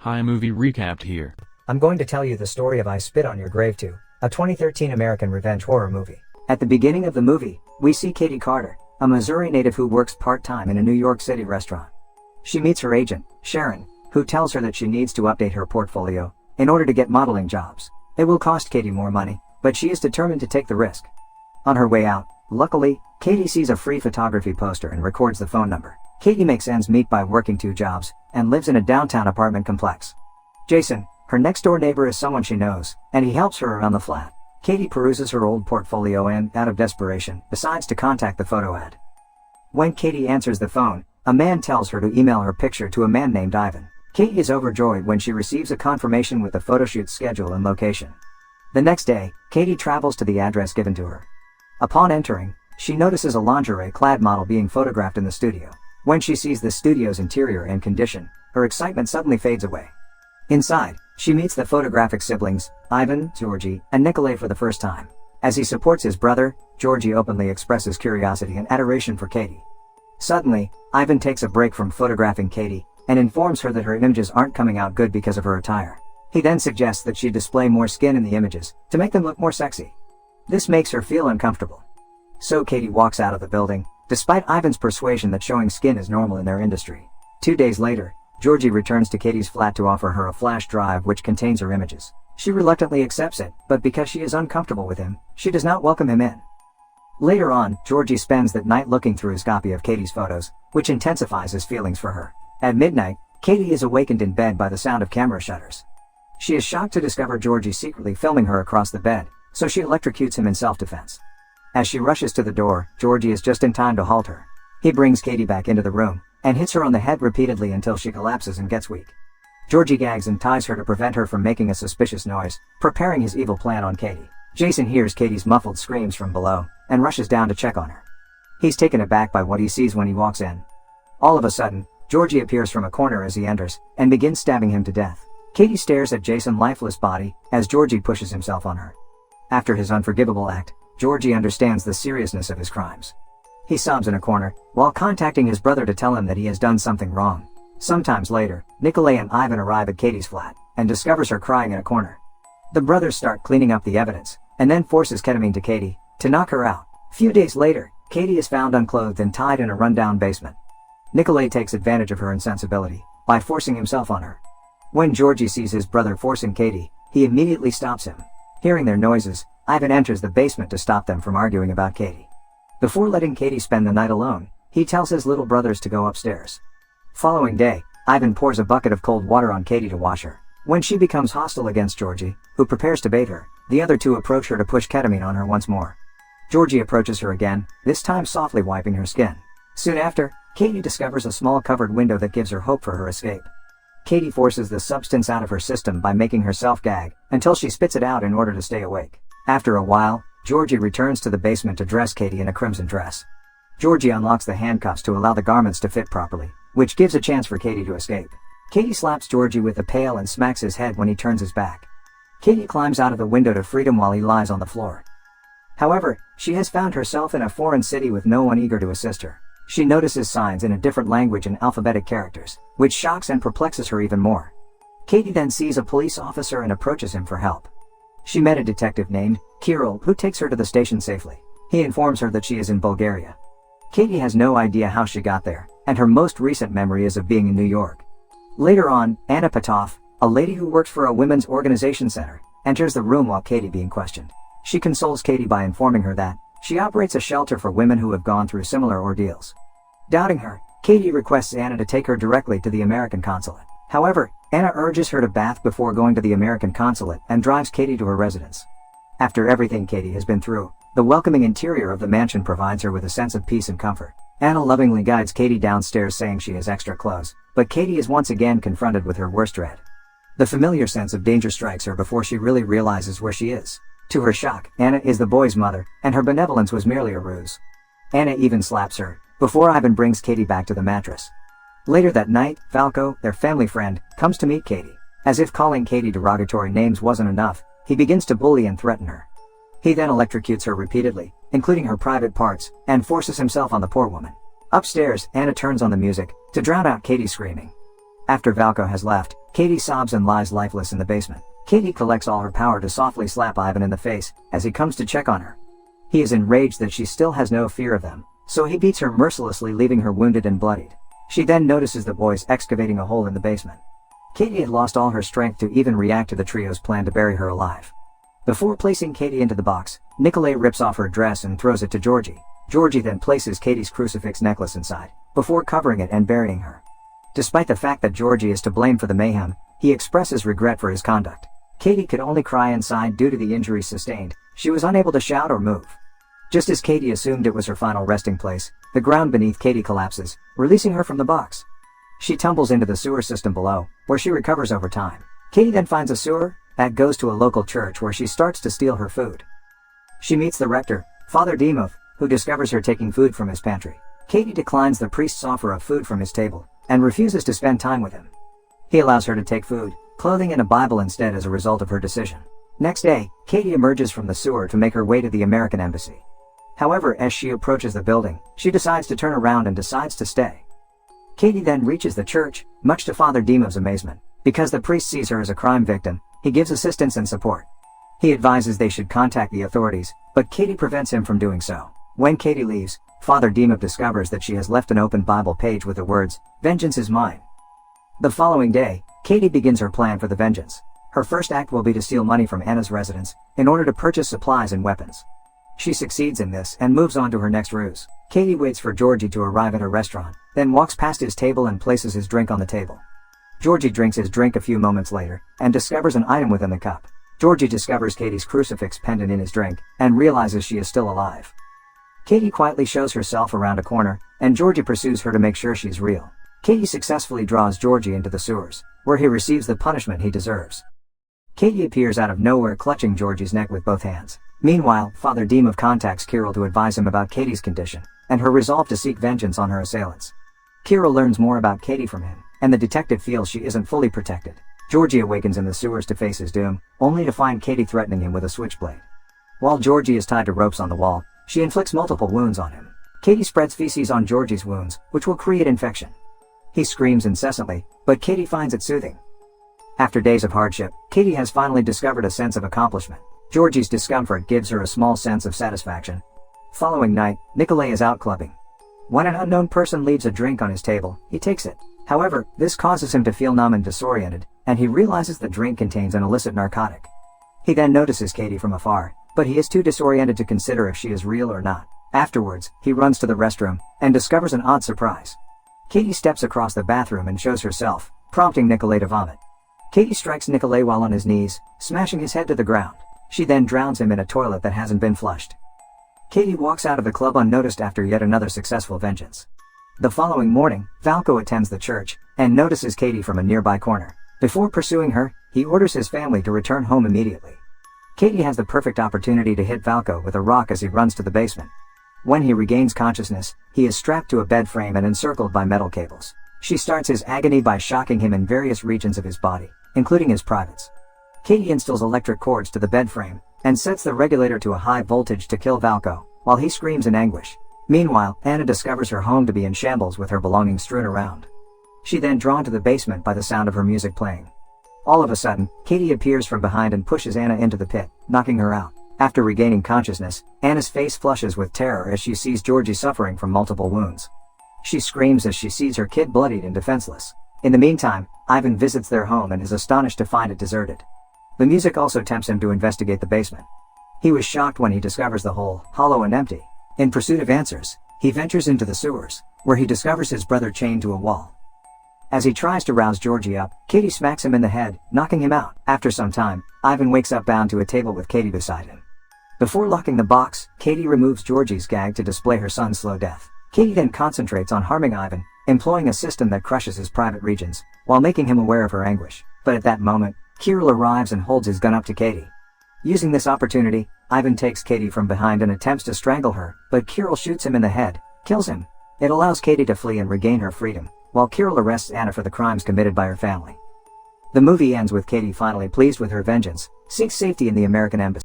Hi, Movie Recapped here. I'm going to tell you the story of I Spit on Your Grave 2, a 2013 American revenge horror movie. At the beginning of the movie, we see Katie Carter, a Missouri native who works part-time in a New York City restaurant. She meets her agent, Sharon, who tells her that she needs to update her portfolio in order to get modeling jobs. It will cost Katie more money, but she is determined to take the risk. On her way out, luckily, Katie sees a free photography poster and records the phone number. Katie makes ends meet by working 2 jobs, and lives in a downtown apartment complex. Jason, her next-door neighbor, is someone she knows, and he helps her around the flat. Katie peruses her old portfolio and, out of desperation, decides to contact the photo ad. When Katie answers the phone, a man tells her to email her picture to a man named Ivan. Katie is overjoyed when she receives a confirmation with the photoshoot schedule and location. The next day, Katie travels to the address given to her. Upon entering, she notices a lingerie-clad model being photographed in the studio. When she sees the studio's interior and condition, her excitement suddenly fades away. Inside, she meets the photographic siblings, Ivan, Georgie, and Nikolai for the first time. As he supports his brother, Georgie openly expresses curiosity and adoration for Katie. Suddenly, Ivan takes a break from photographing Katie, and informs her that her images aren't coming out good because of her attire. He then suggests that she display more skin in the images, to make them look more sexy. This makes her feel uncomfortable. So Katie walks out of the building, despite Ivan's persuasion that showing skin is normal in their industry. 2 days later, Georgie returns to Katie's flat to offer her a flash drive which contains her images. She reluctantly accepts it, but because she is uncomfortable with him, she does not welcome him in. Later on, Georgie spends that night looking through his copy of Katie's photos, which intensifies his feelings for her. At midnight, Katie is awakened in bed by the sound of camera shutters. She is shocked to discover Georgie secretly filming her across the bed, so she electrocutes him in self-defense. As she rushes to the door, Georgie is just in time to halt her. He brings Katie back into the room, and hits her on the head repeatedly until she collapses and gets weak. Georgie gags and ties her to prevent her from making a suspicious noise, preparing his evil plan on Katie. Jason hears Katie's muffled screams from below, and rushes down to check on her. He's taken aback by what he sees when he walks in. All of a sudden, Georgie appears from a corner as he enters, and begins stabbing him to death. Katie stares at Jason's lifeless body, as Georgie pushes himself on her. After his unforgivable act, Georgie understands the seriousness of his crimes. He sobs in a corner, while contacting his brother to tell him that he has done something wrong. Sometimes later, Nikolai and Ivan arrive at Katie's flat, and discovers her crying in a corner. The brothers start cleaning up the evidence, and then forces ketamine to Katie, to knock her out. Few days later, Katie is found unclothed and tied in a rundown basement. Nikolai takes advantage of her insensibility, by forcing himself on her. When Georgie sees his brother forcing Katie, he immediately stops him. Hearing their noises, Ivan enters the basement to stop them from arguing about Katie. Before letting Katie spend the night alone, he tells his little brothers to go upstairs. Following day, Ivan pours a bucket of cold water on Katie to wash her. When she becomes hostile against Georgie, who prepares to bathe her, the other two approach her to push ketamine on her once more. Georgie approaches her again, this time softly wiping her skin. Soon after, Katie discovers a small covered window that gives her hope for her escape. Katie forces the substance out of her system by making herself gag, until she spits it out in order to stay awake. After a while, Georgie returns to the basement to dress Katie in a crimson dress. Georgie unlocks the handcuffs to allow the garments to fit properly, which gives a chance for Katie to escape. Katie slaps Georgie with a pail and smacks his head when he turns his back. Katie climbs out of the window to freedom while he lies on the floor. However, she has found herself in a foreign city with no one eager to assist her. She notices signs in a different language and alphabetic characters, which shocks and perplexes her even more. Katie then sees a police officer and approaches him for help. She met a detective named Kirill who takes her to the station safely. He informs her that she is in Bulgaria. Katie has no idea how she got there, and her most recent memory is of being in New York. Later on, Anna Petov, a lady who works for a women's organization center, enters the room while Katie being questioned. She consoles Katie by informing her that she operates a shelter for women who have gone through similar ordeals. Doubting her, Katie requests Anna to take her directly to the American consulate. However, Anna urges her to bath before going to the American consulate and drives Katie to her residence. After everything Katie has been through, the welcoming interior of the mansion provides her with a sense of peace and comfort. Anna lovingly guides Katie downstairs saying she has extra clothes, but Katie is once again confronted with her worst dread. The familiar sense of danger strikes her before she really realizes where she is. To her shock, Anna is the boy's mother, and her benevolence was merely a ruse. Anna even slaps her, before Ivan brings Katie back to the mattress. Later that night, Falco, their family friend, comes to meet Katie. As if calling Katie derogatory names wasn't enough, he begins to bully and threaten her. He then electrocutes her repeatedly, including her private parts, and forces himself on the poor woman. Upstairs, Anna turns on the music, to drown out Katie's screaming. After Valko has left, Katie sobs and lies lifeless in the basement. Katie collects all her power to softly slap Ivan in the face as he comes to check on her. He is enraged that she still has no fear of them, so he beats her mercilessly, leaving her wounded and bloodied. She then notices the boys excavating a hole in the basement. Katie had lost all her strength to even react to the trio's plan to bury her alive. Before placing Katie into the box, Nikolai rips off her dress and throws it to Georgie. Georgie then places Katie's crucifix necklace inside, before covering it and burying her. Despite the fact that Georgie is to blame for the mayhem, he expresses regret for his conduct. Katie could only cry inside due to the injuries sustained. She was unable to shout or move. Just as Katie assumed it was her final resting place, the ground beneath Katie collapses, releasing her from the box. She tumbles into the sewer system below, where she recovers over time. Katie then finds a sewer that goes to a local church where she starts to steal her food. She meets the rector, Father Dimov, who discovers her taking food from his pantry. Katie declines the priest's offer of food from his table, and refuses to spend time with him. He allows her to take food, clothing and a Bible instead as a result of her decision. Next day, Katie emerges from the sewer to make her way to the American embassy. However, as she approaches the building, she decides to turn around and decides to stay. Katie then reaches the church, much to Father Dimov's amazement. Because the priest sees her as a crime victim, he gives assistance and support. He advises they should contact the authorities, but Katie prevents him from doing so. When Katie leaves, Father Dimov discovers that she has left an open Bible page with the words, "Vengeance is mine." The following day, Katie begins her plan for the vengeance. Her first act will be to steal money from Anna's residence, in order to purchase supplies and weapons. She succeeds in this and moves on to her next ruse. Katie waits for Georgie to arrive at her restaurant, then walks past his table and places his drink on the table. Georgie drinks his drink a few moments later, and discovers an item within the cup. Georgie discovers Katie's crucifix pendant in his drink, and realizes she is still alive. Katie quietly shows herself around a corner, and Georgie pursues her to make sure she's real. Katie successfully draws Georgie into the sewers, where he receives the punishment he deserves. Katie appears out of nowhere, clutching Georgie's neck with both hands. Meanwhile, Father Dimov contacts Kirill to advise him about Katie's condition, and her resolve to seek vengeance on her assailants. Kirill learns more about Katie from him, and the detective feels she isn't fully protected. Georgie awakens in the sewers to face his doom, only to find Katie threatening him with a switchblade. While Georgie is tied to ropes on the wall, she inflicts multiple wounds on him. Katie spreads feces on Georgie's wounds, which will create infection. He screams incessantly, but Katie finds it soothing. After days of hardship, Katie has finally discovered a sense of accomplishment. Georgie's discomfort gives her a small sense of satisfaction. Following night, Nikolai is out clubbing. When an unknown person leaves a drink on his table, he takes it. However, this causes him to feel numb and disoriented, and he realizes the drink contains an illicit narcotic. He then notices Katie from afar, but he is too disoriented to consider if she is real or not. Afterwards, he runs to the restroom, and discovers an odd surprise. Katie steps across the bathroom and shows herself, prompting Nikolai to vomit. Katie strikes Nikolai while on his knees, smashing his head to the ground. She then drowns him in a toilet that hasn't been flushed. Katie walks out of the club unnoticed after yet another successful vengeance. The following morning, Falco attends the church, and notices Katie from a nearby corner. Before pursuing her, he orders his family to return home immediately. Katie has the perfect opportunity to hit Falco with a rock as he runs to the basement. When he regains consciousness, he is strapped to a bed frame and encircled by metal cables. She starts his agony by shocking him in various regions of his body, including his privates. Katie installs electric cords to the bed frame, and sets the regulator to a high voltage to kill Falco, while he screams in anguish. Meanwhile, Anna discovers her home to be in shambles with her belongings strewn around. She then drawn to the basement by the sound of her music playing. All of a sudden, Katie appears from behind and pushes Anna into the pit, knocking her out. After regaining consciousness, Anna's face flushes with terror as she sees Georgie suffering from multiple wounds. She screams as she sees her kid bloodied and defenseless. In the meantime, Ivan visits their home and is astonished to find it deserted. The music also tempts him to investigate the basement. He was shocked when he discovers the hole, hollow and empty. In pursuit of answers, he ventures into the sewers, where he discovers his brother chained to a wall. As he tries to rouse Georgie up, Katie smacks him in the head, knocking him out. After some time, Ivan wakes up bound to a table with Katie beside him. Before locking the box, Katie removes Georgie's gag to display her son's slow death. Katie then concentrates on harming Ivan, employing a system that crushes his private regions, while making him aware of her anguish. But at that moment, Kirill arrives and holds his gun up to Katie. Using this opportunity, Ivan takes Katie from behind and attempts to strangle her, but Kirill shoots him in the head, kills him. It allows Katie to flee and regain her freedom, while Kirill arrests Anna for the crimes committed by her family. The movie ends with Katie finally pleased with her vengeance, seeks safety in the American embassy.